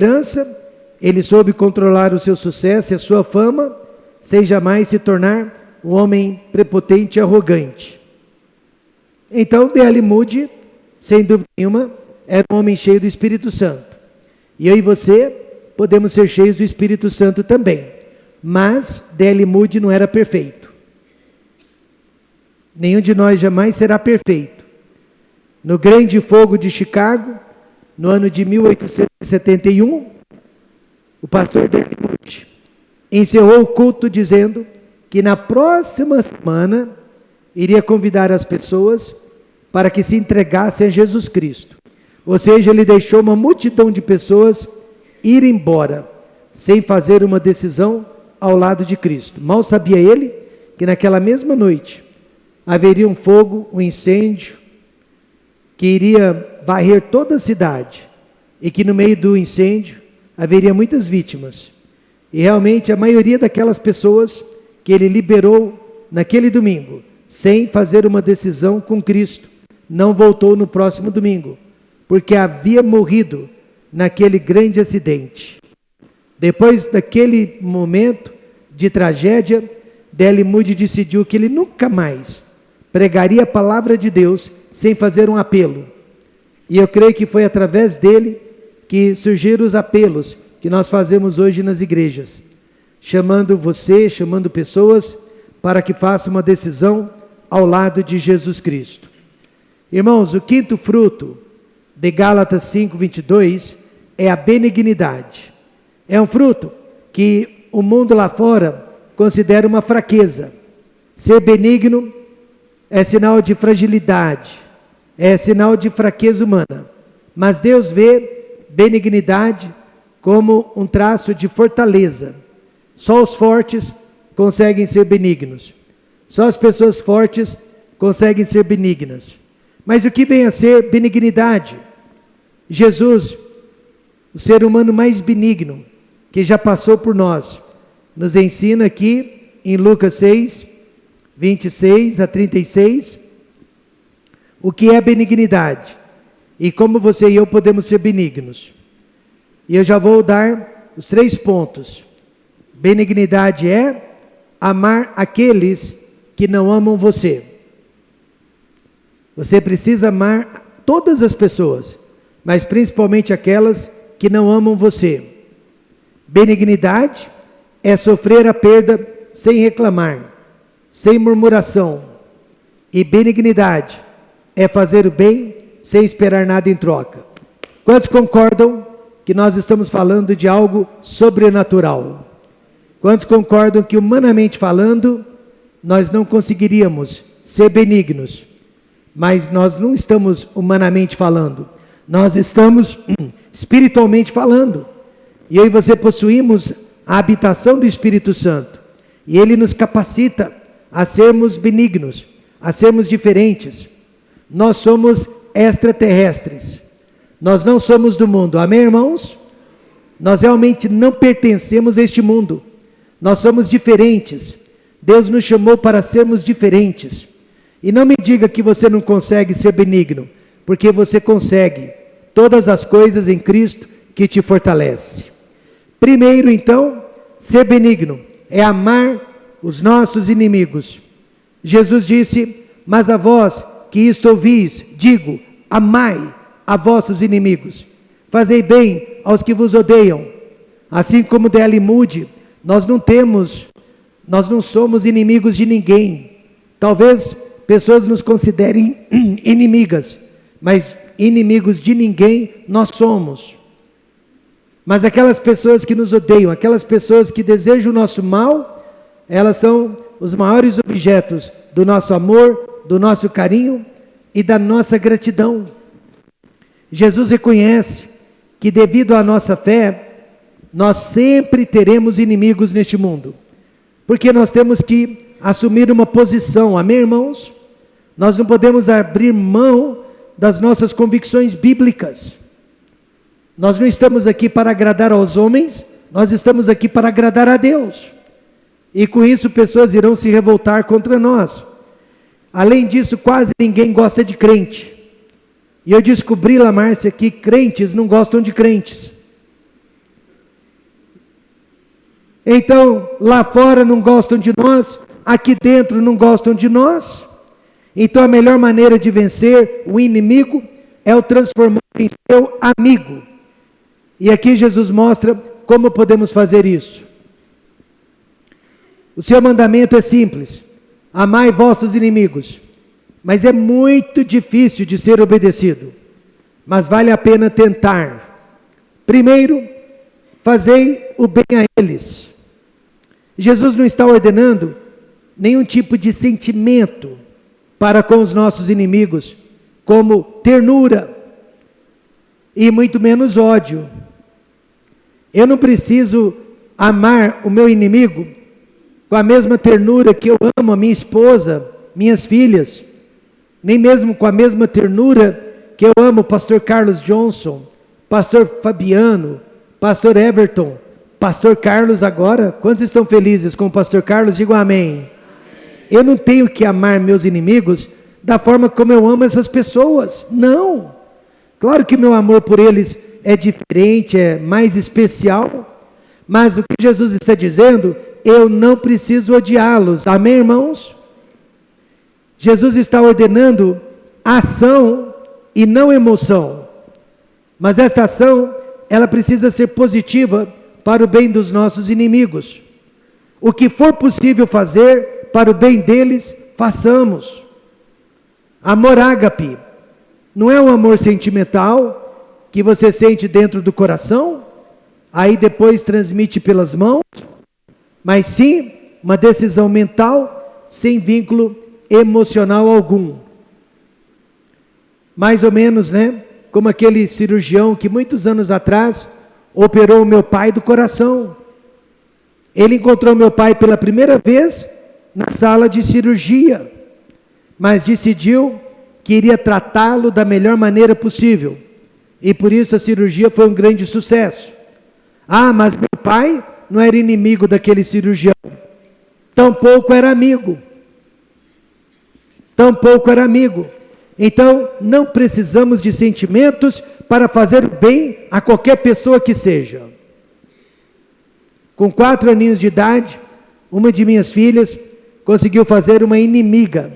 liderança, ele soube controlar o seu sucesso e a sua fama, sem jamais se tornar um homem prepotente e arrogante. Então, D.L. Moody, sem dúvida nenhuma, era um homem cheio do Espírito Santo. E eu e você podemos ser cheios do Espírito Santo também. Mas D.L. Moody não era perfeito. Nenhum de nós jamais será perfeito. No grande fogo de Chicago, no ano de 1871, o pastor D.L. Moody encerrou o culto dizendo que na próxima semana iria convidar as pessoas para que se entregassem a Jesus Cristo. Ou seja, ele deixou uma multidão de pessoas ir embora, sem fazer uma decisão ao lado de Cristo. Mal sabia ele que naquela mesma noite haveria um fogo, um incêndio, que iria varrer toda a cidade, e que no meio do incêndio haveria muitas vítimas. E realmente a maioria daquelas pessoas que ele liberou naquele domingo, sem fazer uma decisão com Cristo, não voltou no próximo domingo, porque havia morrido naquele grande acidente. Depois daquele momento de tragédia, D.L. Moody decidiu que ele nunca mais pregaria a palavra de Deus sem fazer um apelo. E eu creio que foi através dele que surgiram os apelos que nós fazemos hoje nas igrejas, chamando você, chamando pessoas para que façam uma decisão ao lado de Jesus Cristo. Irmãos, o quinto fruto de Gálatas 5:22 é a benignidade. É um fruto que o mundo lá fora considera uma fraqueza. Ser benigno é sinal de fragilidade, é sinal de fraqueza humana. Mas Deus vê benignidade como um traço de fortaleza. Só os fortes conseguem ser benignos. Só as pessoas fortes conseguem ser benignas. Mas o que vem a ser benignidade? Jesus, o ser humano mais benigno que já passou por nós, nos ensina aqui em Lucas 6, 26 a 36, o que é benignidade e como você e eu podemos ser benignos. E eu já vou dar os 3 pontos. Benignidade é amar aqueles que não amam você. Você precisa amar todas as pessoas, mas principalmente aquelas que não amam você. Benignidade é sofrer a perda sem reclamar, sem murmuração. E benignidade é fazer o bem sem esperar nada em troca. Quantos concordam que nós estamos falando de algo sobrenatural? Quantos concordam que, humanamente falando, nós não conseguiríamos ser benignos? Mas nós não estamos humanamente falando, nós estamos espiritualmente falando. E eu e você possuímos a habitação do Espírito Santo. E ele nos capacita a sermos benignos, a sermos diferentes. Nós somos extraterrestres. Nós não somos do mundo. Amém, irmãos? Nós realmente não pertencemos a este mundo. Nós somos diferentes. Deus nos chamou para sermos diferentes. E não me diga que você não consegue ser benigno, porque você consegue todas as coisas em Cristo que te fortalece. Primeiro, então, ser benigno é amar os nossos inimigos. Jesus disse: mas a vós que isto ouvis, digo, amai a vossos inimigos, fazei bem aos que vos odeiam. Assim como D.L. Moody, nós não somos inimigos de ninguém. Talvez pessoas nos considerem inimigas, mas inimigos de ninguém nós somos. Mas aquelas pessoas que nos odeiam, aquelas pessoas que desejam o nosso mal, elas são os maiores objetos do nosso amor, do nosso carinho e da nossa gratidão. Jesus reconhece que devido à nossa fé, nós sempre teremos inimigos neste mundo, porque nós temos que assumir uma posição, amém, irmãos? Nós não podemos abrir mão das nossas convicções bíblicas. Nós não estamos aqui para agradar aos homens, nós estamos aqui para agradar a Deus. E com isso pessoas irão se revoltar contra nós. Além disso, quase ninguém gosta de crente. E eu descobri lá, Márcia, que crentes não gostam de crentes. Então, lá fora não gostam de nós, aqui dentro não gostam de nós. Então, a melhor maneira de vencer o inimigo é o transformar em seu amigo. E aqui Jesus mostra como podemos fazer isso. O seu mandamento é simples: amai vossos inimigos. Mas é muito difícil de ser obedecido. Mas vale a pena tentar. Primeiro, fazei o bem a eles. Jesus não está ordenando nenhum tipo de sentimento para com os nossos inimigos, como ternura e muito menos ódio. Eu não preciso amar o meu inimigo com a mesma ternura que eu amo a minha esposa, minhas filhas, nem mesmo com a mesma ternura que eu amo o pastor Carlos Johnson, pastor Fabiano, pastor Everton, pastor Carlos agora. Quantos estão felizes com o pastor Carlos? Digam amém. Eu não tenho que amar meus inimigos da forma como eu amo essas pessoas. Não. Claro que meu amor por eles é diferente, é mais especial. Mas o que Jesus está dizendo, eu não preciso odiá-los. Amém, irmãos? Jesus está ordenando ação e não emoção. Mas esta ação, ela precisa ser positiva para o bem dos nossos inimigos. O que for possível fazer para o bem deles, façamos. Amor ágape não é um amor sentimental que você sente dentro do coração, aí depois transmite pelas mãos, mas sim uma decisão mental sem vínculo emocional algum. Mais ou menos, né? Como aquele cirurgião que muitos anos atrás operou o meu pai do coração. Ele encontrou meu pai pela primeira vez na sala de cirurgia, mas decidiu que iria tratá-lo da melhor maneira possível. E por isso a cirurgia foi um grande sucesso. Ah, mas meu pai não era inimigo daquele cirurgião. Tampouco era amigo. Tampouco era amigo. Então, não precisamos de sentimentos para fazer o bem a qualquer pessoa que seja. Com 4 aninhos de idade, uma de minhas filhas conseguiu fazer uma inimiga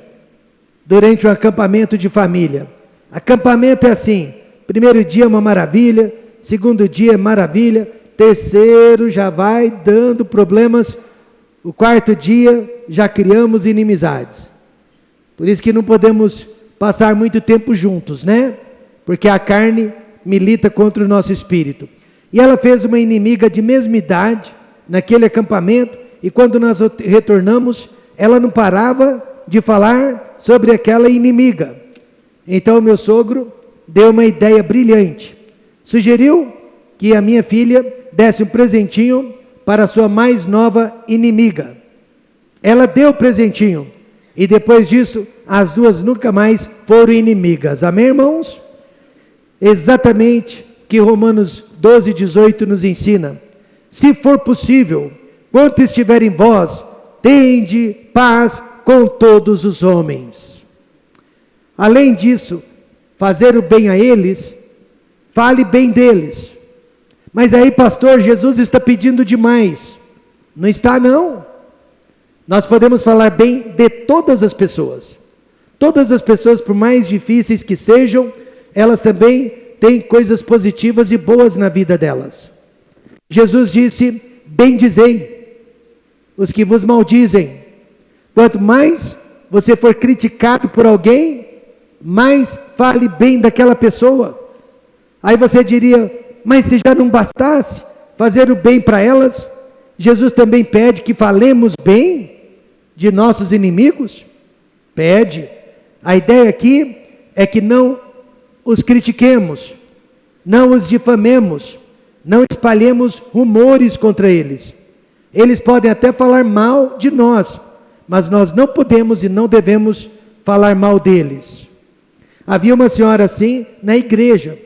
durante um acampamento de família. Acampamento é assim: primeiro dia é uma maravilha, segundo dia é maravilha, terceiro já vai dando problemas, o 4º dia já criamos inimizades. Por isso que não podemos passar muito tempo juntos, né? Porque a carne milita contra o nosso espírito. E ela fez uma inimiga de mesma idade naquele acampamento, e quando nós retornamos, ela não parava de falar sobre aquela inimiga. Então meu sogro deu uma ideia brilhante. Sugeriu que a minha filha desse um presentinho para a sua mais nova inimiga. Ela deu o presentinho. E depois disso, as duas nunca mais foram inimigas. Amém, irmãos? Exatamente que Romanos 12:18 nos ensina. Se for possível, quanto estiver em vós, tende paz com todos os homens. Além disso, fazer o bem a eles, fale bem deles. Mas aí, pastor, Jesus está pedindo demais. Não está, não. Nós podemos falar bem de todas as pessoas. Todas as pessoas, por mais difíceis que sejam, elas também têm coisas positivas e boas na vida delas. Jesus disse: bendizei os que vos maldizem. Quanto mais você for criticado por alguém, mais fale bem daquela pessoa. Aí você diria: mas se já não bastasse fazer o bem para elas, Jesus também pede que falemos bem de nossos inimigos? Pede. A ideia aqui é que não os critiquemos, não os difamemos, não espalhemos rumores contra eles. Eles podem até falar mal de nós, mas nós não podemos e não devemos falar mal deles. Havia uma senhora assim na igreja,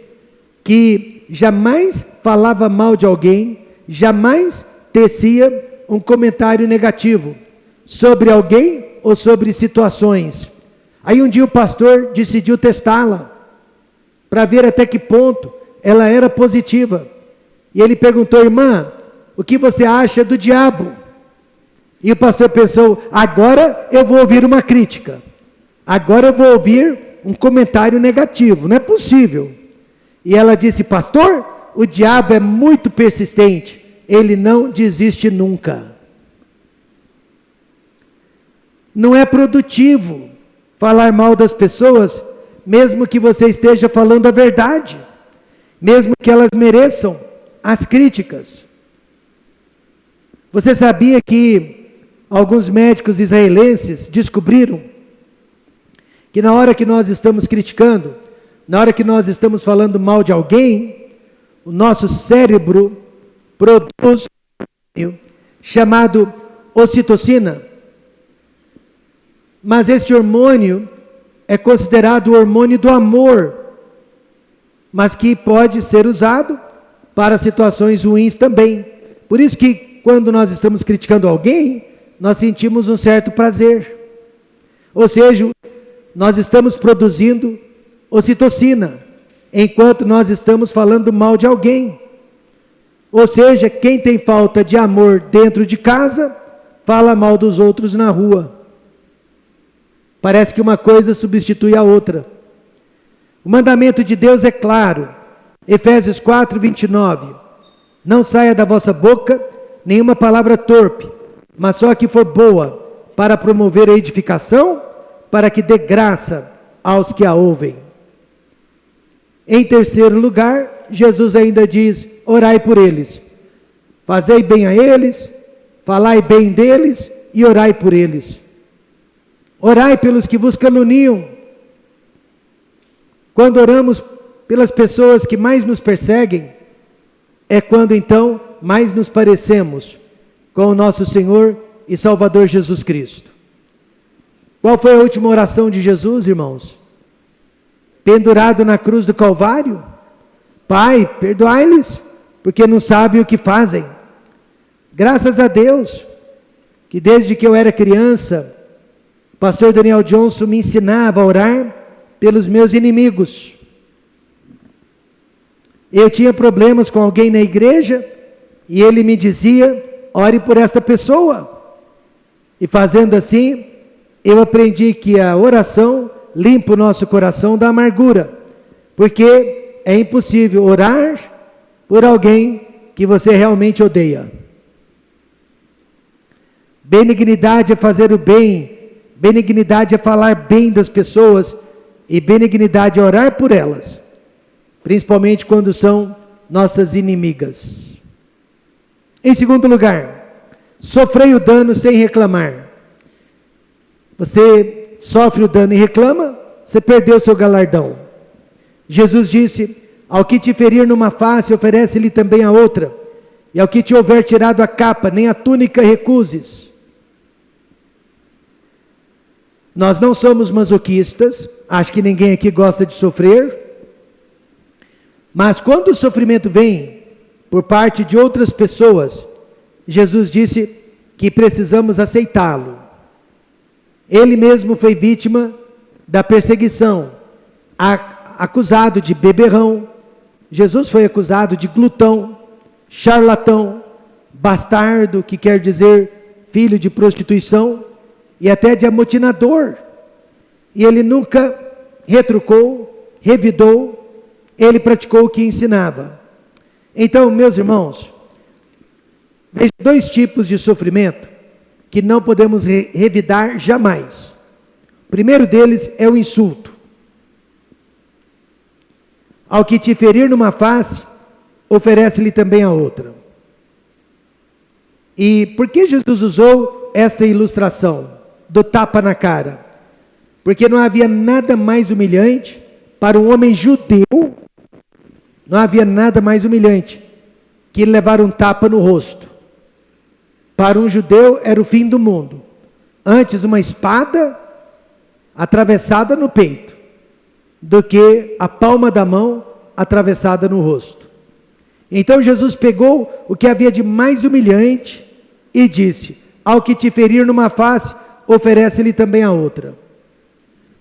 que jamais falava mal de alguém, jamais tecia um comentário negativo sobre alguém ou sobre situações. Aí um dia o pastor decidiu testá-la, para ver até que ponto ela era positiva. E ele perguntou: irmã, o que você acha do diabo? E o pastor pensou, agora eu vou ouvir uma crítica. Agora eu vou ouvir um comentário negativo, não é possível. E ela disse, pastor, o diabo é muito persistente, ele não desiste nunca. Não é produtivo falar mal das pessoas, mesmo que você esteja falando a verdade, mesmo que elas mereçam as críticas. Você sabia que alguns médicos israelenses descobriram que na hora que nós estamos criticando, na hora que nós estamos falando mal de alguém, o nosso cérebro produz um hormônio chamado ocitocina. Mas este hormônio é considerado o hormônio do amor, mas que pode ser usado para situações ruins também. Por isso que quando nós estamos criticando alguém, nós sentimos um certo prazer. Ou seja, nós estamos produzindo ocitocina, enquanto nós estamos falando mal de alguém. Ou seja, quem tem falta de amor dentro de casa, fala mal dos outros na rua. Parece que uma coisa substitui a outra. O mandamento de Deus é claro. Efésios 4, 29. Não saia da vossa boca nenhuma palavra torpe, mas só a que for boa, para promover a edificação, para que dê graça aos que a ouvem. Em terceiro lugar, Jesus ainda diz, orai por eles. Fazei bem a eles, falai bem deles e orai por eles. Orai pelos que vos caluniam. Quando oramos pelas pessoas que mais nos perseguem, é quando então mais nos parecemos com o nosso Senhor e Salvador Jesus Cristo. Qual foi a última oração de Jesus, irmãos? Pendurado na cruz do Calvário? Pai, perdoai-lhes, porque não sabem o que fazem. Graças a Deus, que desde que eu era criança, o pastor Daniel Johnson me ensinava a orar pelos meus inimigos. Eu tinha problemas com alguém na igreja, e ele me dizia, ore por esta pessoa. E fazendo assim, eu aprendi que a oração limpa o nosso coração da amargura, porque é impossível orar por alguém que você realmente odeia. Benignidade é fazer o bem, benignidade é falar bem das pessoas, e benignidade é orar por elas, principalmente quando são nossas inimigas. Em segundo lugar, sofrei o dano sem reclamar. Você sofre o dano e reclama, você perdeu o seu galardão. Jesus disse, ao que te ferir numa face, oferece-lhe também a outra, e ao que te houver tirado a capa, nem a túnica recuses. Nós não somos masoquistas, acho que ninguém aqui gosta de sofrer, mas quando o sofrimento vem por parte de outras pessoas, Jesus disse que precisamos aceitá-lo. Ele mesmo foi vítima da perseguição, acusado de beberrão. Jesus foi acusado de glutão, charlatão, bastardo, que quer dizer filho de prostituição, e até de amotinador. E ele nunca retrucou, revidou, ele praticou o que ensinava. Então, meus irmãos, veja dois tipos de sofrimento que não podemos revidar jamais. O primeiro deles é o insulto. Ao que te ferir numa face, oferece-lhe também a outra. E por que Jesus usou essa ilustração do tapa na cara? Porque não havia nada mais humilhante para um homem judeu, não havia nada mais humilhante que levar um tapa no rosto. Para um judeu era o fim do mundo. Antes uma espada atravessada no peito, do que a palma da mão atravessada no rosto. Então Jesus pegou o que havia de mais humilhante e disse, ao que te ferir numa face, oferece-lhe também a outra.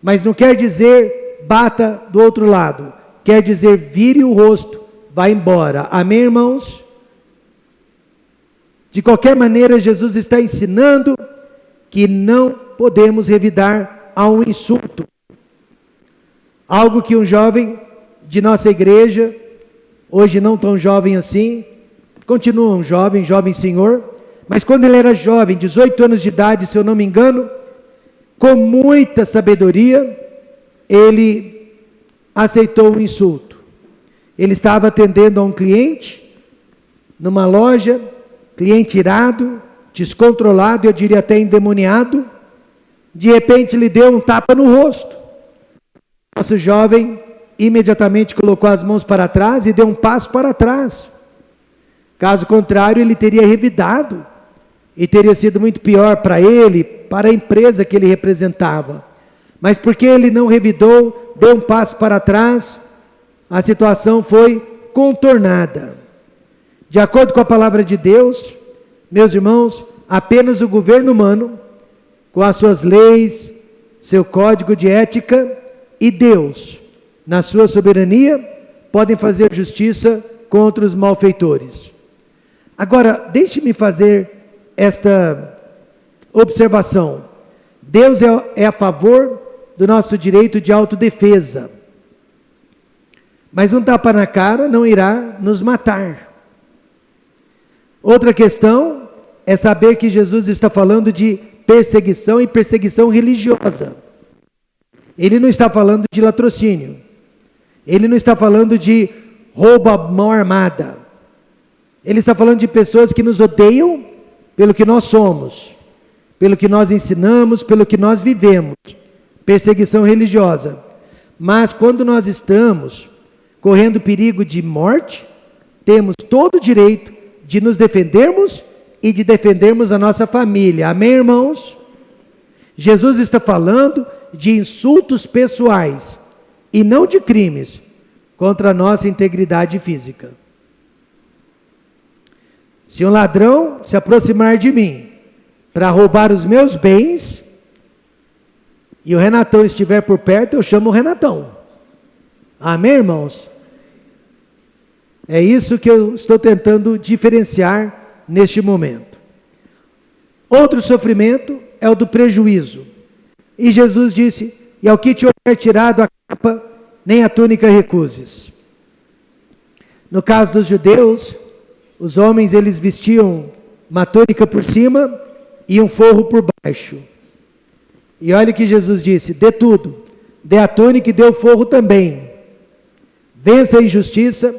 Mas não quer dizer bata do outro lado, quer dizer vire o rosto, vá embora. Amém, irmãos? De qualquer maneira, Jesus está ensinando que não podemos revidar a um insulto. Algo que um jovem de nossa igreja, hoje não tão jovem assim, continua um jovem senhor, mas quando ele era jovem, 18 anos de idade, se eu não me engano, com muita sabedoria, ele aceitou um insulto. Ele estava atendendo a um cliente, numa loja, cliente irado, descontrolado, eu diria até endemoniado, de repente lhe deu um tapa no rosto. Nosso jovem imediatamente colocou as mãos para trás e deu um passo para trás. Caso contrário, ele teria revidado e teria sido muito pior para ele, para a empresa que ele representava. Mas porque ele não revidou, deu um passo para trás, a situação foi contornada. De acordo com a palavra de Deus, meus irmãos, apenas o governo humano, com as suas leis, seu código de ética, e Deus, na sua soberania, podem fazer justiça contra os malfeitores. Agora, deixe-me fazer esta observação. Deus é a favor do nosso direito de autodefesa. Mas um tapa na cara não irá nos matar. Outra questão é saber que Jesus está falando de perseguição e perseguição religiosa. Ele não está falando de latrocínio. Ele não está falando de roubo à mão armada. Ele está falando de pessoas que nos odeiam pelo que nós somos, pelo que nós ensinamos, pelo que nós vivemos. Perseguição religiosa. Mas quando nós estamos correndo perigo de morte, temos todo o direito de nos defendermos e de defendermos a nossa família. Amém, irmãos? Jesus está falando de insultos pessoais e não de crimes contra a nossa integridade física. Se um ladrão se aproximar de mim para roubar os meus bens e o Renatão estiver por perto, eu chamo o Renatão. Amém, irmãos? É isso que eu estou tentando diferenciar neste momento. Outro sofrimento é o do prejuízo. E Jesus disse: e ao que te houver tirado a capa, nem a túnica recuses. No caso dos judeus, os homens eles vestiam uma túnica por cima e um forro por baixo. E olha que Jesus disse: dê tudo, dê a túnica e dê o forro também. Vença a injustiça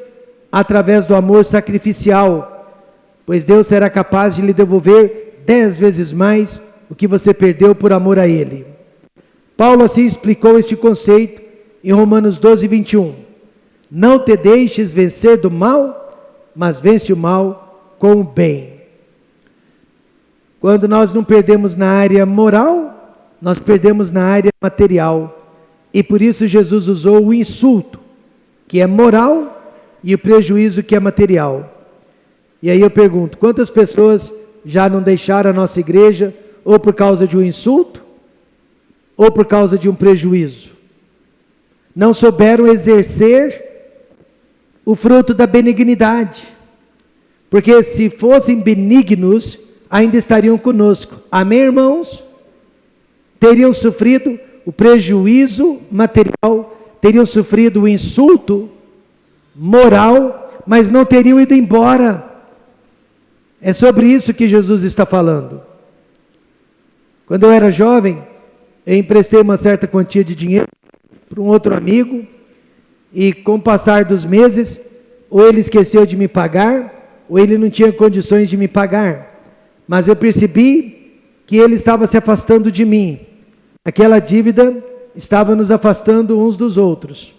através do amor sacrificial, pois Deus será capaz de lhe devolver 10 vezes mais o que você perdeu por amor a Ele. Paulo assim explicou este conceito em Romanos 12, 21. Não te deixes vencer do mal, mas vence o mal com o bem. Quando nós não perdemos na área moral, nós perdemos na área material. E por isso Jesus usou o insulto, que é moral, e o prejuízo, que é material. E aí eu pergunto, quantas pessoas já não deixaram a nossa igreja, ou por causa de um insulto, ou por causa de um prejuízo? Não souberam exercer o fruto da benignidade, porque se fossem benignos, ainda estariam conosco. Amém, irmãos? Teriam sofrido o prejuízo material, teriam sofrido o insulto moral, mas não teriam ido embora. É sobre isso que Jesus está falando. Quando eu era jovem, eu emprestei uma certa quantia de dinheiro para um outro amigo, e com o passar dos meses, ou ele esqueceu de me pagar, ou ele não tinha condições de me pagar. Mas eu percebi que ele estava se afastando de mim. Aquela dívida estava nos afastando uns dos outros.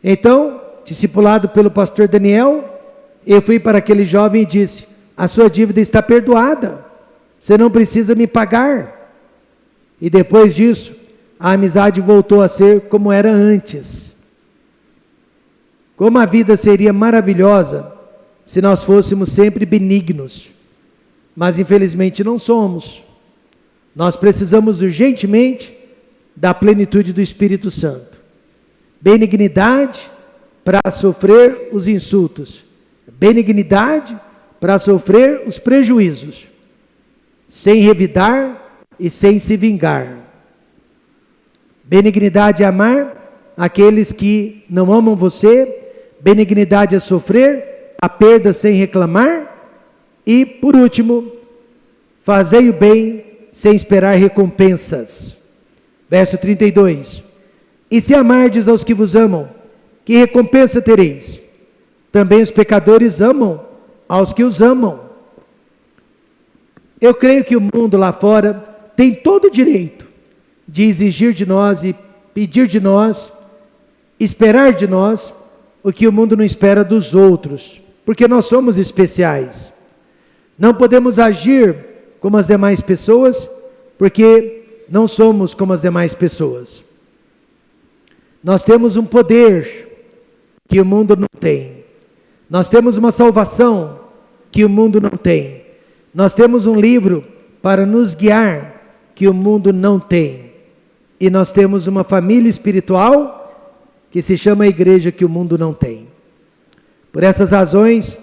Então, discipulado pelo pastor Daniel, eu fui para aquele jovem e disse: a sua dívida está perdoada, você não precisa me pagar. E depois disso, a amizade voltou a ser como era antes. Como a vida seria maravilhosa se nós fôssemos sempre benignos, mas infelizmente não somos. Nós precisamos urgentemente da plenitude do Espírito Santo. Benignidade para sofrer os insultos, benignidade para sofrer os prejuízos, sem revidar e sem se vingar. Benignidade é amar aqueles que não amam você, benignidade é sofrer a perda sem reclamar, e, por último, fazei o bem sem esperar recompensas. Verso 32. E se amardes aos que vos amam, que recompensa tereis? Também os pecadores amam aos que os amam. Eu creio que o mundo lá fora tem todo o direito de exigir de nós e pedir de nós, esperar de nós, o que o mundo não espera dos outros, porque nós somos especiais. Não podemos agir como as demais pessoas, porque não somos como as demais pessoas. Nós temos um poder que o mundo não tem. Nós temos uma salvação que o mundo não tem. Nós temos um livro para nos guiar que o mundo não tem. E nós temos uma família espiritual que se chama igreja que o mundo não tem. Por essas razões,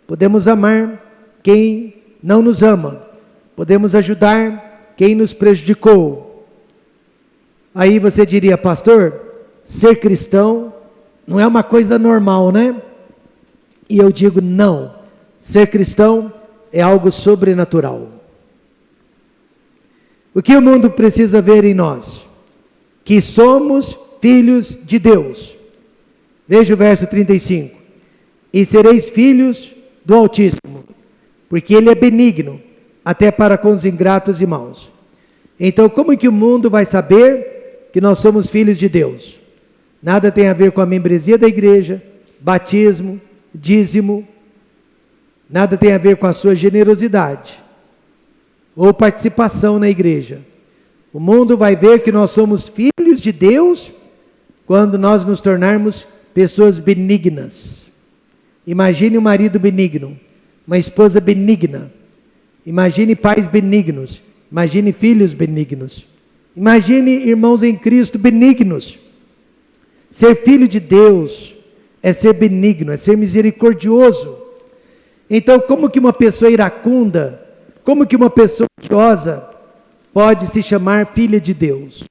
podemos amar quem não nos ama. Podemos ajudar quem nos prejudicou. Aí você diria, pastor, ser cristão não é uma coisa normal, né? E eu digo, não. Ser cristão é algo sobrenatural. O que o mundo precisa ver em nós? Que somos filhos de Deus. Veja o verso 35. E sereis filhos do Altíssimo, porque Ele é benigno, até para com os ingratos e maus. Então, como é que o mundo vai saber que nós somos filhos de Deus? Nada tem a ver com a membresia da igreja, batismo, dízimo, nada tem a ver com a sua generosidade ou participação na igreja. O mundo vai ver que nós somos filhos de Deus quando nós nos tornarmos pessoas benignas. Imagine um marido benigno, uma esposa benigna. Imagine pais benignos, imagine filhos benignos. Imagine irmãos em Cristo benignos. Ser filho de Deus é ser benigno, é ser misericordioso. Então, como que uma pessoa iracunda, como que uma pessoa odiosa pode se chamar filha de Deus?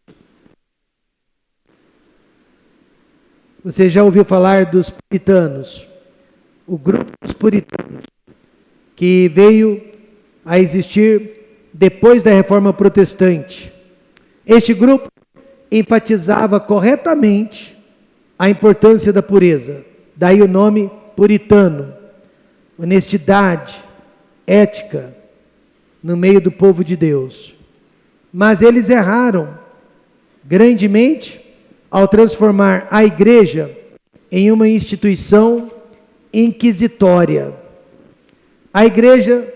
Você já ouviu falar dos puritanos? O grupo dos puritanos, que veio a existir depois da Reforma Protestante. Este grupo enfatizava corretamente a importância da pureza. Daí o nome puritano. Honestidade, ética, no meio do povo de Deus. Mas eles erraram grandemente ao transformar a igreja em uma instituição inquisitória. A igreja,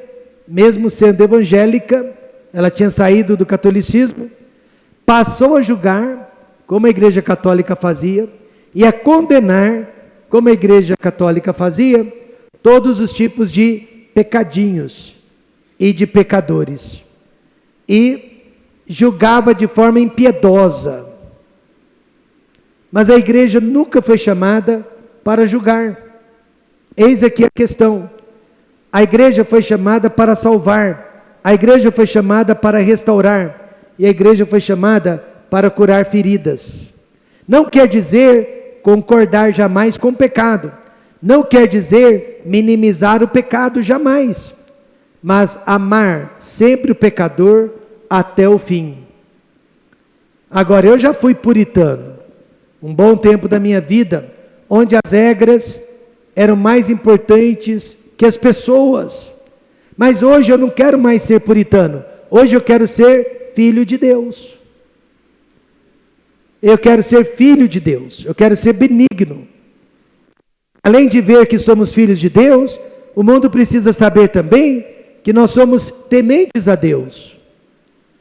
mesmo sendo evangélica, ela tinha saído do catolicismo, passou a julgar, como a igreja católica fazia, e a condenar, como a igreja católica fazia, todos os tipos de pecadinhos e de pecadores. E julgava de forma impiedosa. Mas a igreja nunca foi chamada para julgar. Eis aqui a questão. A igreja foi chamada para salvar. A igreja foi chamada para restaurar. E a igreja foi chamada para curar feridas. Não quer dizer concordar jamais com o pecado. Não quer dizer minimizar o pecado jamais. Mas amar sempre o pecador até o fim. Agora, eu já fui puritano. Um bom tempo da minha vida, onde as regras eram mais importantes que as pessoas. Mas hoje eu não quero mais ser puritano. Hoje eu quero ser filho de Deus. Eu quero ser filho de Deus. Eu quero ser benigno. Além de ver que somos filhos de Deus, o mundo precisa saber também que nós somos tementes a Deus.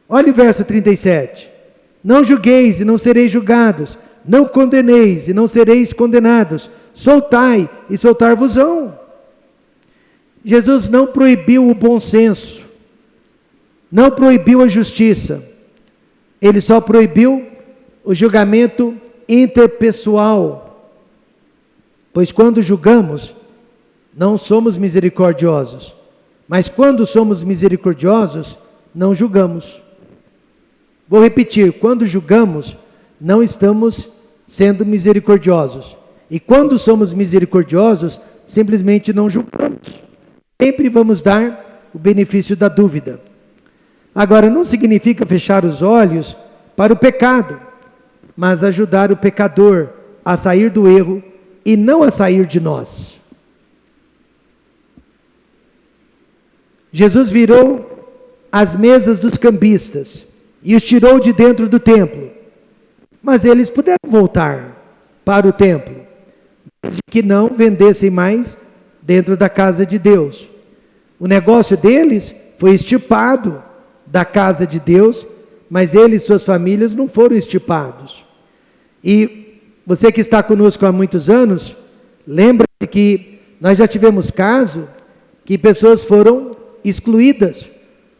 Olha o verso 37. Não julgueis e não sereis julgados. Não condeneis e não sereis condenados. Soltai e soltar-vos-ão. Jesus não proibiu o bom senso. Não proibiu a justiça. Ele só proibiu o julgamento interpessoal. Pois quando julgamos, não somos misericordiosos. Mas quando somos misericordiosos, não julgamos. Vou repetir, quando julgamos, não estamos sendo misericordiosos. E quando somos misericordiosos, simplesmente não julgamos. Sempre vamos dar o benefício da dúvida. Agora, não significa fechar os olhos para o pecado, mas ajudar o pecador a sair do erro e não a sair de nós. Jesus virou as mesas dos cambistas e os tirou de dentro do templo. Mas eles puderam voltar para o templo, desde que não vendessem mais dentro da casa de Deus. O negócio deles foi extirpado da casa de Deus, mas eles e suas famílias não foram extirpados. E você que está conosco há muitos anos, lembra-se que nós já tivemos caso que pessoas foram excluídas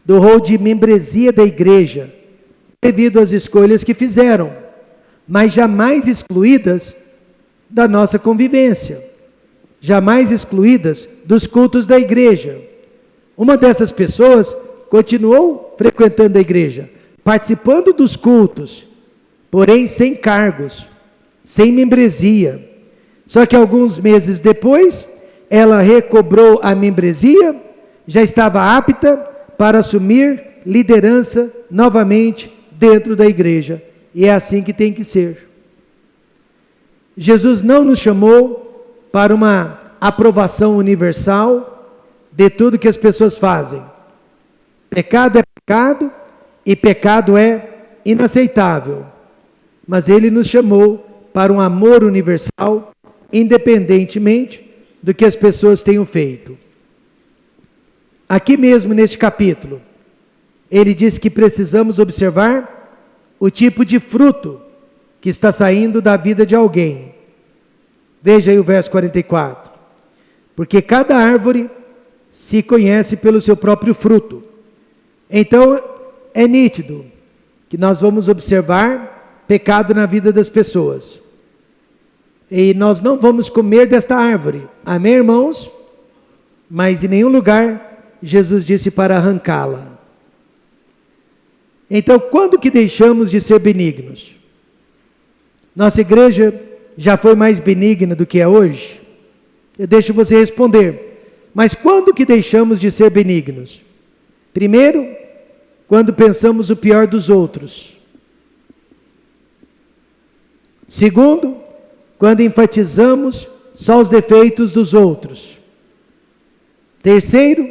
do rol de membresia da igreja, devido às escolhas que fizeram, mas jamais excluídas da nossa convivência, jamais excluídas dos cultos da igreja. Uma dessas pessoas continuou frequentando a igreja, participando dos cultos, porém sem cargos, sem membresia. Só que alguns meses depois, ela recobrou a membresia, já estava apta para assumir liderança novamente dentro da igreja. E é assim que tem que ser. Jesus não nos chamou para uma aprovação universal de tudo que as pessoas fazem. Pecado é pecado e pecado é inaceitável. Mas Ele nos chamou para um amor universal, independentemente do que as pessoas tenham feito. Aqui mesmo neste capítulo, Ele diz que precisamos observar o tipo de fruto que está saindo da vida de alguém. Veja aí o verso 44. Porque cada árvore se conhece pelo seu próprio fruto. Então, é nítido que nós vamos observar pecado na vida das pessoas. E nós não vamos comer desta árvore. Amém, irmãos? Mas em nenhum lugar Jesus disse para arrancá-la. Então, quando que deixamos de ser benignos? Nossa igreja já foi mais benigna do que é hoje? Eu deixo você responder. Mas quando que deixamos de ser benignos? Primeiro, quando pensamos o pior dos outros. Segundo, quando enfatizamos só os defeitos dos outros. Terceiro,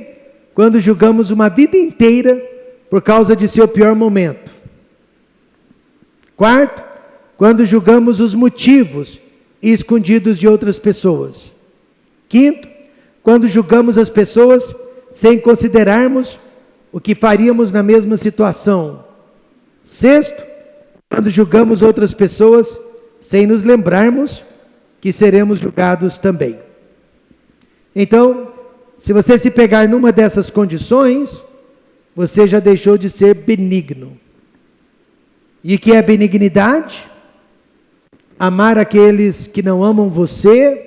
quando julgamos uma vida inteira por causa de seu pior momento. Quarto, quando julgamos os motivos escondidos de outras pessoas. Quinto, quando julgamos as pessoas sem considerarmos o que faríamos na mesma situação. Sexto, quando julgamos outras pessoas sem nos lembrarmos que seremos julgados também. Então, se você se pegar numa dessas condições, você já deixou de ser benigno. E o que é benignidade? Amar aqueles que não amam você,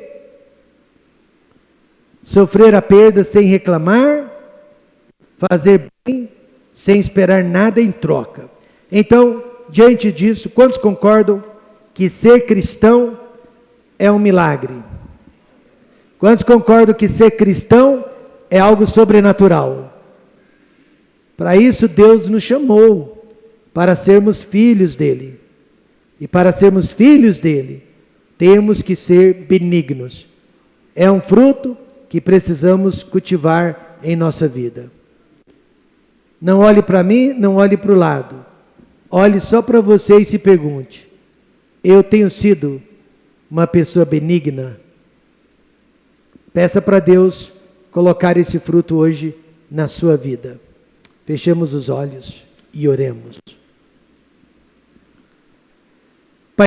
sofrer a perda sem reclamar, fazer bem sem esperar nada em troca. Então, diante disso, quantos concordam que ser cristão é um milagre? Quantos concordam que ser cristão é algo sobrenatural? Para isso Deus nos chamou, para sermos filhos dele. E para sermos filhos dele, temos que ser benignos. É um fruto que precisamos cultivar em nossa vida. Não olhe para mim, não olhe para o lado. Olhe só para você e se pergunte: eu tenho sido uma pessoa benigna? Peça para Deus colocar esse fruto hoje na sua vida. Fechemos os olhos e oremos.